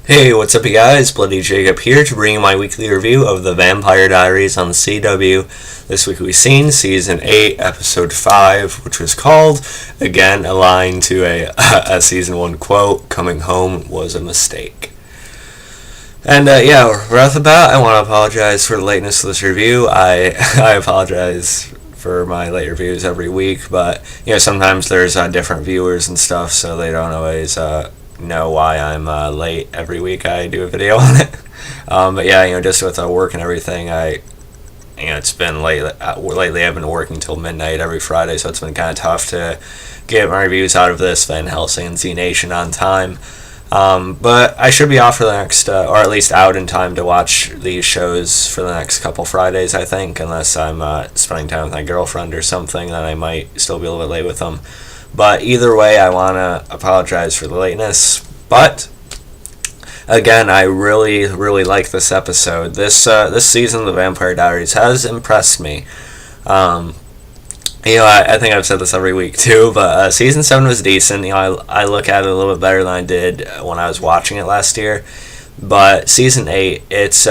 Hey, what's up, you guys? Bloody Jacob here to bring you my weekly review of the Vampire Diaries on the CW. This week we've seen Season 8, Episode 5, which was called, again, a line to a Season 1 quote, "Coming home was a mistake." And right off the bat, I want to apologize for the lateness of this review. I apologize for my late reviews every week, but sometimes there's different viewers and stuff, so they don't always know why I'm late every week I do a video on it. But just with work and everything, it's been lately I've been working till midnight every Friday, so it's been kind of tough to get my reviews out of this Van Helsing and Z Nation on time. But I should be off for the next, or at least out in time to watch these shows for the next couple Fridays, I think, unless I'm spending time with my girlfriend or something, then I might still be a little bit late with them. But either way, I want to apologize for the lateness. But again, I really, really like this episode. This season of the Vampire Diaries has impressed me. I think I've said this every week too, but Season 7 was decent. I look at it a little bit better than I did when I was watching it last year. But Season 8, it's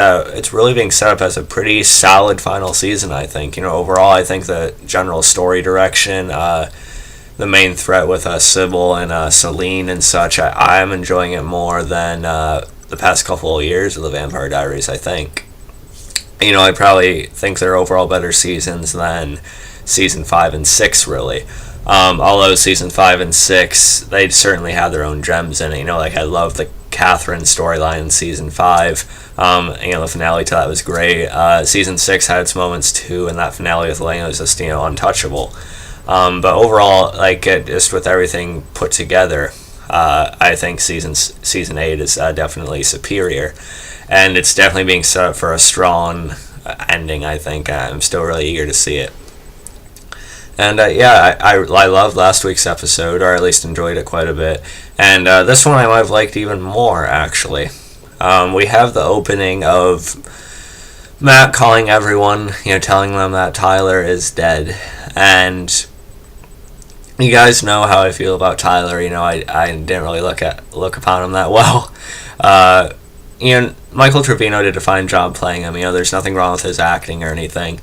really being set up as a pretty solid final season, I think. Overall, I think the general story direction, the main threat with Sybil and Celine and such, I am enjoying it more than the past couple of years of the Vampire Diaries, I think. I probably think they're overall better seasons than Season 5 and 6, really. Although Season 5 and 6, they certainly had their own gems in it. I love the Catherine storyline in Season 5. The finale to that was great. Season 6 had its moments too, and that finale with Elena was just, untouchable. But overall, just with everything put together, I think season 8 is definitely superior, and it's definitely being set up for a strong ending. I think I'm still really eager to see it. And I loved last week's episode, or at least enjoyed it quite a bit. And this one I might have liked even more, actually. We have the opening of Matt calling everyone, telling them that Tyler is dead, and you guys know how I feel about Tyler. I didn't really look upon him that well. Michael Trevino did a fine job playing him. There's nothing wrong with his acting or anything.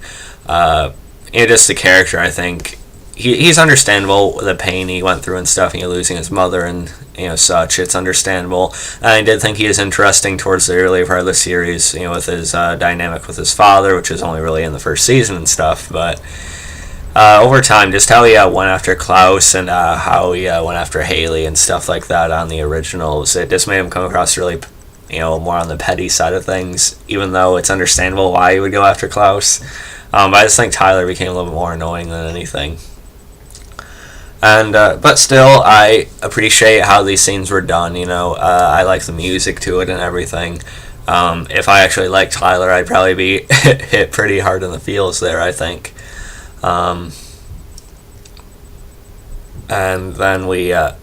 Just the character, I think he's understandable, the pain he went through and stuff. Losing his mother and such. It's understandable. And I did think he is interesting towards the earlier part of the series. With his dynamic with his father, which is only really in the first season and stuff, but. Over time, just how he went after Klaus and how he went after Haley and stuff like that on the originals, it just made him come across really, more on the petty side of things, even though it's understandable why he would go after Klaus. But I just think Tyler became a little bit more annoying than anything. And but still, I appreciate how these scenes were done. I like the music to it and everything. If I actually liked Tyler, I'd probably be hit pretty hard in the feels there, I think. And then we, of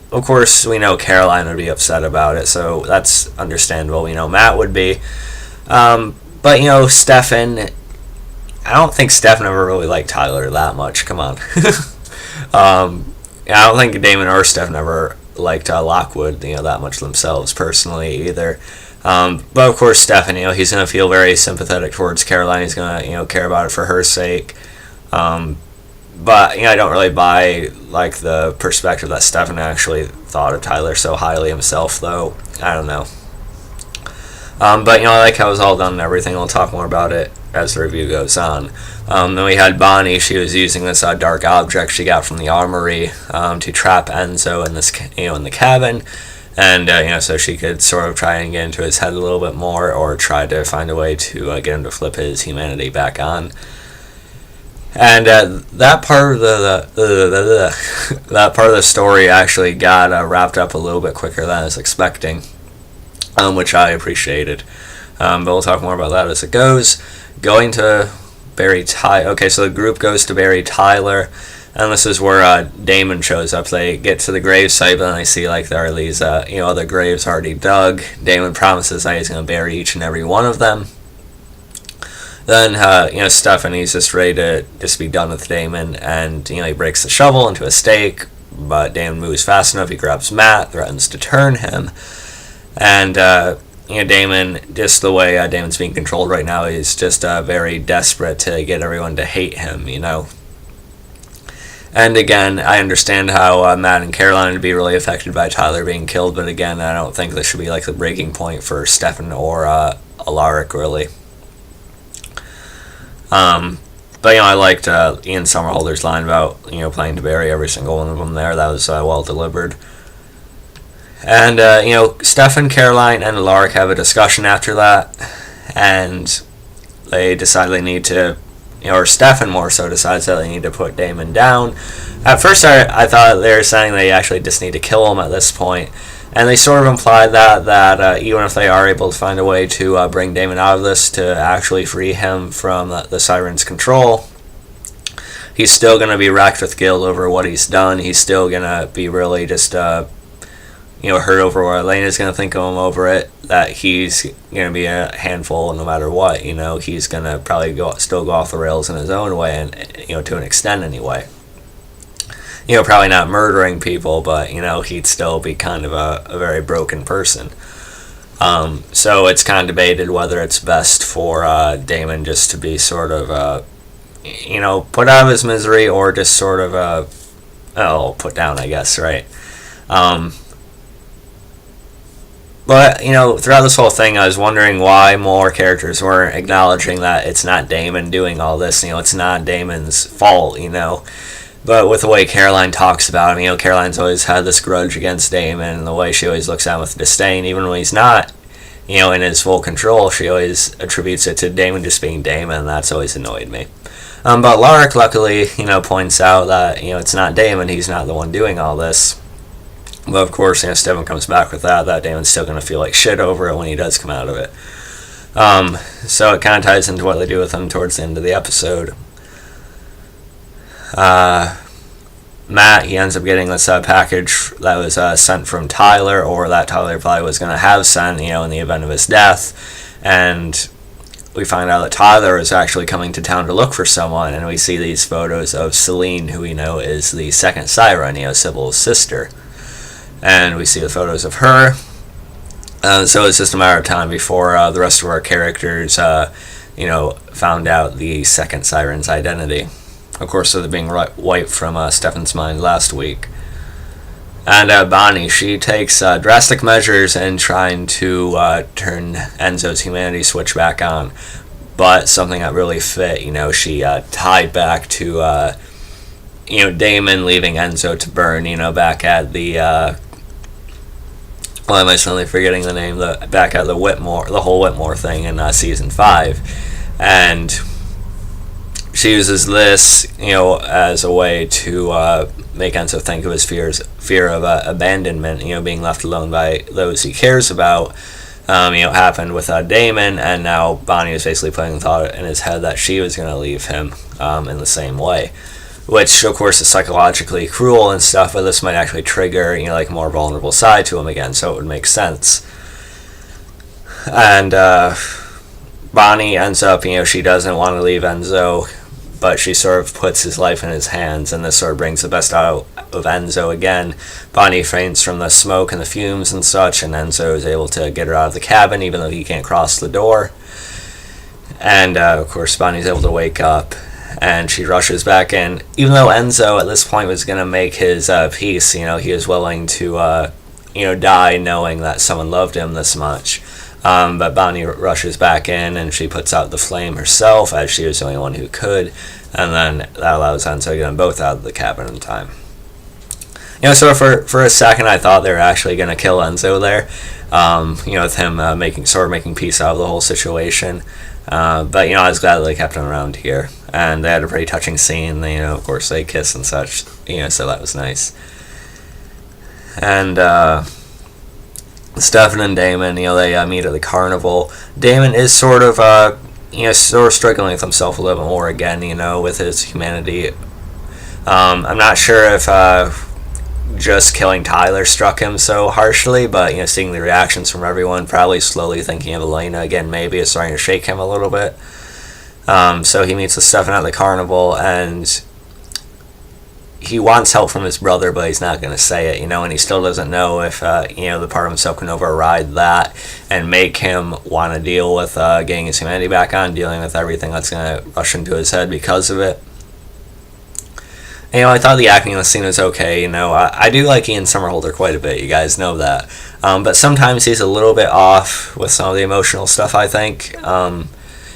course, we know Caroline would be upset about it, so that's understandable. Matt would be. But, Stefan, I don't think Stefan ever really liked Tyler that much. Come on. I don't think Damon or Stefan ever liked Lockwood, that much themselves, personally, either. But, of course, Stefan, he's going to feel very sympathetic towards Caroline. He's going to, care about it for her sake. But I don't really buy the perspective that Stefan actually thought of Tyler so highly himself, though. I don't know. But I like how it was all done and everything. We'll talk more about it as the review goes on. Then we had Bonnie. She was using this dark object she got from the armory to trap Enzo in this in the cabin, and so she could sort of try and get into his head a little bit more, or try to find a way to get him to flip his humanity back on. And that part of that part of the story actually got wrapped up a little bit quicker than I was expecting, which I appreciated. But we'll talk more about that as it goes. Going to bury Tyler. Okay, so the group goes to bury Tyler, and this is where Damon shows up. They get to the gravesite, but then they see there are these other graves already dug. Damon promises that he's going to bury each and every one of them. Then, Stephanie's just ready to just be done with Damon, and, he breaks the shovel into a stake, but Damon moves fast enough, he grabs Matt, threatens to turn him, And Damon, just the way Damon's being controlled right now, is just very desperate to get everyone to hate him, And again, I understand how Matt and Caroline would be really affected by Tyler being killed, but again, I don't think this should be like the breaking point for Stefan or Alaric, really. But I liked Ian Somerhalder's line about planning to bury every single one of them there. That was well delivered. And Stefan, Caroline, and Alaric have a discussion after that, and they decide they need to, or Stefan more so decides that they need to put Damon down. At first, I thought they were saying they actually just need to kill him at this point, and they sort of implied that even if they are able to find a way to bring Damon out of this, to actually free him from the siren's control, he's still going to be racked with guilt over what he's done. He's still going to be really just hurt over what Elena's going to think of him over it, that he's going to be a handful no matter what. He's going to probably still go off the rails in his own way, and to an extent anyway. Probably not murdering people, but he'd still be kind of a very broken person. So it's kind of debated whether it's best for Damon just to be sort of put out of his misery, or just sort of put down, I guess, right? But, throughout this whole thing, I was wondering why more characters weren't acknowledging that it's not Damon doing all this. It's not Damon's fault, But with the way Caroline talks about him, Caroline's always had this grudge against Damon, and the way she always looks at him with disdain, even when he's not, in his full control, she always attributes it to Damon just being Damon, and that's always annoyed me. But Alaric, luckily, points out that, it's not Damon, he's not the one doing all this. But of course, Stefan comes back with that Damon's still going to feel like shit over it when he does come out of it. So it kind of ties into what they do with him towards the end of the episode. Matt, he ends up getting this package that was sent from Tyler, or that Tyler probably was going to have sent, in the event of his death. And we find out that Tyler is actually coming to town to look for someone, and we see these photos of Celine, who we know is the second siren, Sybil's sister. And we see the photos of her. So it's just a matter of time before the rest of our characters, found out the second siren's identity. Of course, they're being wiped from Stefan's mind last week. And Bonnie, she takes drastic measures in trying to turn Enzo's humanity switch back on. But something that really fit, she tied back to, Damon leaving Enzo to burn, back at the... why am I suddenly forgetting the name? Back at the whole Whitmore thing in season 5. And she uses this, as a way to make Enzo think of his fear of abandonment, being left alone by those he cares about. Happened with Damon, and now Bonnie was basically putting the thought in his head that she was going to leave him in the same way. Which, of course, is psychologically cruel and stuff, but this might actually trigger, a more vulnerable side to him again, so it would make sense. And Bonnie ends up, she doesn't want to leave Enzo, but she sort of puts his life in his hands, and this sort of brings the best out of Enzo again. Bonnie faints from the smoke and the fumes and such, and Enzo is able to get her out of the cabin, even though he can't cross the door. And, of course, Bonnie's able to wake up, and she rushes back in. Even though Enzo at this point was going to make his peace, he was willing to, die knowing that someone loved him this much. But Bonnie rushes back in, and she puts out the flame herself, as she was the only one who could, and then that allows Enzo to get them both out of the cabin in time. So for a second I thought they were actually going to kill Enzo there, with him making peace out of the whole situation. But, I was glad that they kept him around here. And they had a pretty touching scene. Of course, they kiss and such, so that was nice. And Stefan and Damon, they meet at the carnival. Damon is sort of struggling with himself a little bit more again, with his humanity. I'm not sure if just killing Tyler struck him so harshly, but, seeing the reactions from everyone, probably slowly thinking of Elena again, maybe is starting to shake him a little bit. So he meets with Stefan at the carnival, and he wants help from his brother, but he's not going to say it, and he still doesn't know if, the part of himself can override that and make him want to deal with getting his humanity back on, dealing with everything that's going to rush into his head because of it. And, I thought the acting in the scene was okay. I do like Ian Somerhalder quite a bit. You guys know that. But sometimes he's a little bit off with some of the emotional stuff, I think.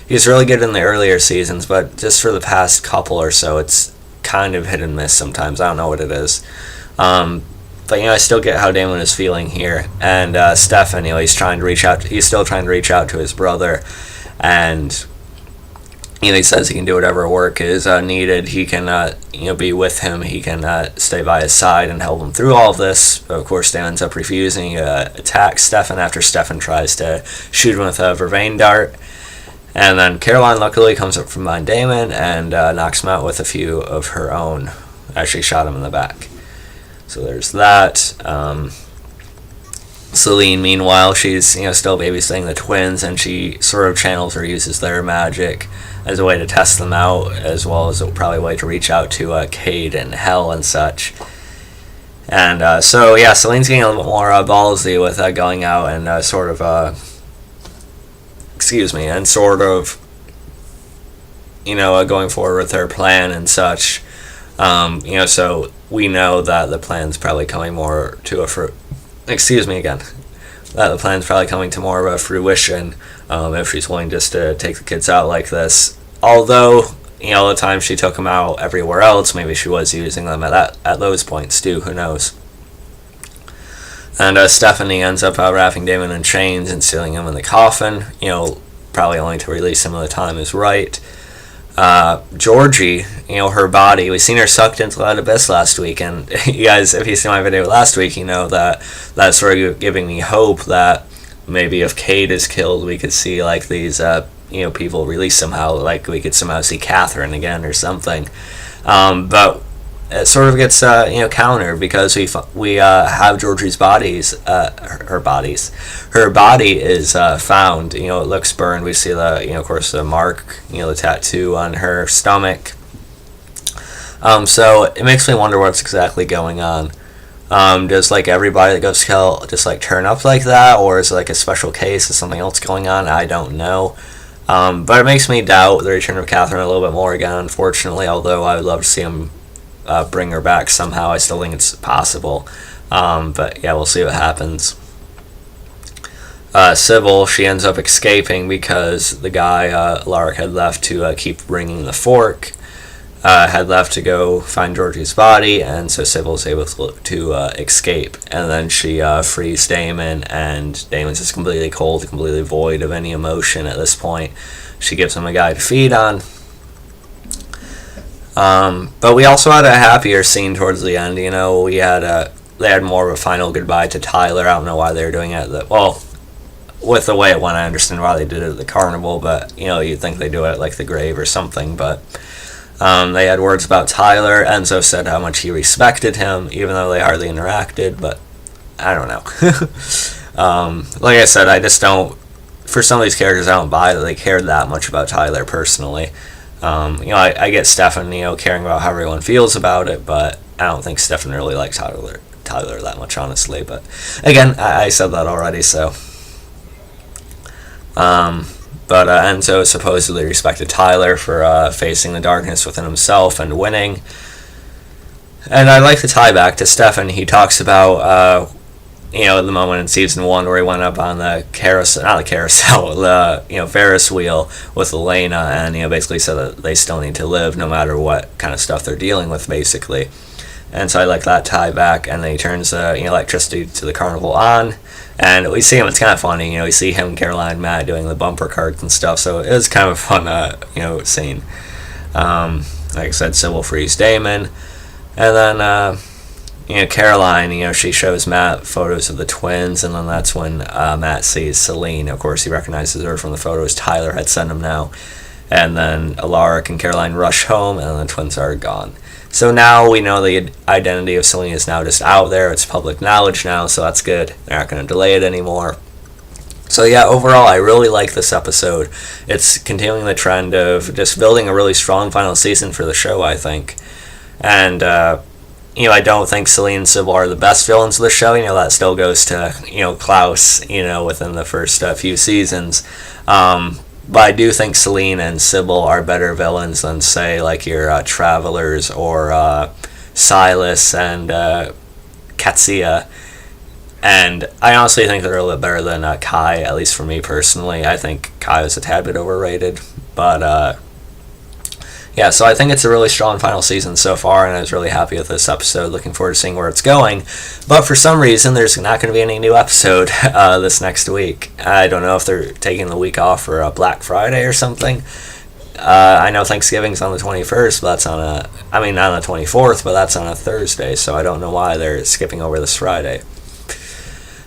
He was really good in the earlier seasons, but just for the past couple or so, it's kind of hit and miss sometimes. I don't know what it is. But, I still get how Damon is feeling here. And Stefan, he's trying to reach out. He's still trying to reach out to his brother. And he says he can do whatever work is needed. He can, be with him. He can stay by his side and help him through all of this. But of course, Dan ends up refusing. He attacks Stefan after Stefan tries to shoot him with a vervain dart. And then Caroline luckily comes up from behind Damon and knocks him out with a few of her own. Actually shot him in the back. So there's that. Celine, meanwhile, she's still babysitting the twins, and she sort of channels or uses their magic as a way to test them out, as well as probably a way to reach out to Cade and Hell and such. And Celine's getting a little bit more ballsy with going out and going forward with her plan and such. So we know that the plan's probably coming more to that the plan's probably coming to more of a fruition if she's willing just to take the kids out like this. Although, the time she took them out everywhere else, maybe she was using them at those points too, who knows. And Stephanie ends up wrapping Damon in chains and sealing him in the coffin, probably only to release him when the time is right. Georgie, her body, we've seen her sucked into that abyss last week, and you guys, if you see my video last week, that's sort of giving me hope that maybe if Cade is killed, we could see like these people released somehow, like we could somehow see Catherine again or something. But it sort of gets countered because we have Georgie's bodies, her body is found. It looks burned. We see the of course the mark, the tattoo on her stomach. So it makes me wonder what's exactly going on. Does like everybody that goes to hell just like turn up like that, or is it like a special case? Is something else going on? I don't know. But it makes me doubt the return of Catherine a little bit more again, unfortunately, although I would love to see him bring her back somehow. I still think it's possible. But yeah, we'll see what happens. Sybil, she ends up escaping because the guy Alaric had left to keep bringing the fork had left to go find Georgie's body, and so Sybil's able to escape. And then she frees Damon, and Damon's just completely cold, completely void of any emotion at this point. She gives him a guy to feed on. But we also had a happier scene towards the end. We had they had more of a final goodbye to Tyler. I don't know why they were doing it. With the way it went, I understand why they did it at the carnival, but you'd think they do it at like the grave or something. But they had words about Tyler. Enzo said how much he respected him, even though they hardly interacted. But I don't know. Like I said, I just don't. For some of these characters, I don't buy that they cared that much about Tyler personally. I get Stefan, caring about how everyone feels about it, but I don't think Stefan really likes Tyler that much, honestly. But again, I said that already, so. But Enzo supposedly respected Tyler for facing the darkness within himself and winning. And I like the tie back to Stefan. He talks about the moment in season 1 where he went up on the Ferris wheel with Elena, and basically said that they still need to live no matter what kind of stuff they're dealing with, basically. And so I like that tie back. And then he turns electricity to the carnival on, and we see him. It's kind of funny, we see him, Caroline, and Matt doing the bumper cards and stuff. So it was kind of a fun, scene. Like I said, Sybil frees Damon, and then Caroline, she shows Matt photos of the twins, and then that's when Matt sees Celine. Of course, he recognizes her from the photos Tyler had sent him now. And then Alaric and Caroline rush home, and then the twins are gone. So now we know the identity of Celine is now just out there. It's public knowledge now, so that's good. They're not going to delay it anymore. So yeah, overall, I really like this episode. It's continuing the trend of just building a really strong final season for the show, I think. And I don't think Celine and Sybil are the best villains of the show. That still goes to, Klaus, within the first few seasons. But I do think Celine and Sybil are better villains than, say, like your Travelers or Silas and Katsia. And I honestly think they're a little bit better than Kai, at least for me personally. I think Kai was a tad bit overrated. But, yeah, so I think it's a really strong final season so far, and I was really happy with this episode. Looking forward to seeing where it's going. But for some reason, there's not going to be any new episode this next week. I don't know if they're taking the week off for Black Friday or something. I know Thanksgiving's on the 21st, but that's on not on the 24th, but that's on a Thursday, so I don't know why they're skipping over this Friday.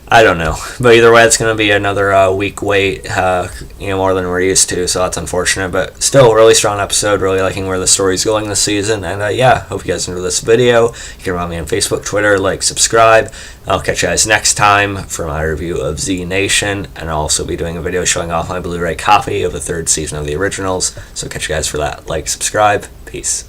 I don't know. But either way, it's going to be another week wait, more than we're used to, so that's unfortunate. But still, a really strong episode, really liking where the story's going this season. And hope you guys enjoyed this video. You can find me on Facebook, Twitter, subscribe. I'll catch you guys next time for my review of Z Nation. And I'll also be doing a video showing off my Blu-ray copy of the third season of the originals. So catch you guys for that. Subscribe. Peace.